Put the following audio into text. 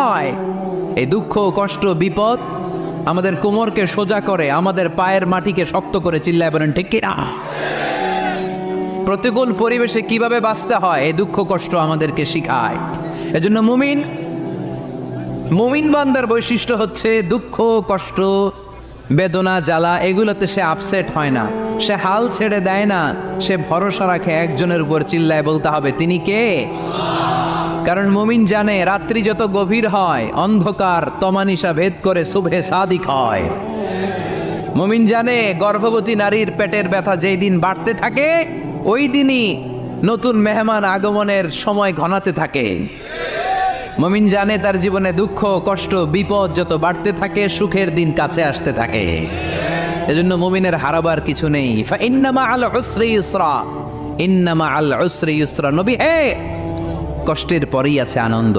হয়। এই দুঃখ, কষ্ট, বিপদ আমাদের কোমরকে সোজা করে, আমাদের পায়ের মাটিকে শক্ত করে। চিল্লায় বলেন ঠিক কিনা? প্রতিকূল পরিবেশে কিভাবে বাঁচতে হয় এই দুঃখ কষ্ট আমাদেরকে শিখায়। এজন্য মুমিন বান্দার বৈশিষ্ট্য হচ্ছে দুঃখ কষ্ট বেদনা জ্বালা এগুলোতে সে আপসেট হয় না, সে হাল ছেড়ে দেয় না, সে ভরসা রাখে একজনের উপর। চিল্লায় বলতে হবে তিনি কে? কারণ মুমিন জানে রাত্রি যত গভীর হয় অন্ধকার তমানিসা ভেদ করে সুবহে সাদিক হয়। মুমিন জানে গর্ভবতী নারীর পেটের ব্যথা যেই দিন বাড়তে থাকে ওই দিনই নতুন মেহমান আগমনের সময় ঘনাতে থাকে। মুমিন জানে তার জীবনে দুঃখ কষ্ট বিপদ যত বাড়তে থাকে সুখের দিন কাছে আসতে থাকে। এজন্য মুমিনের হারাবার কিছু নেই। ফাইন্না মাআল উসরি ইউসরা, ইন্না মাআল উসরি ইউসরা। নবী হে, কষ্টের পরেই আছে আনন্দ।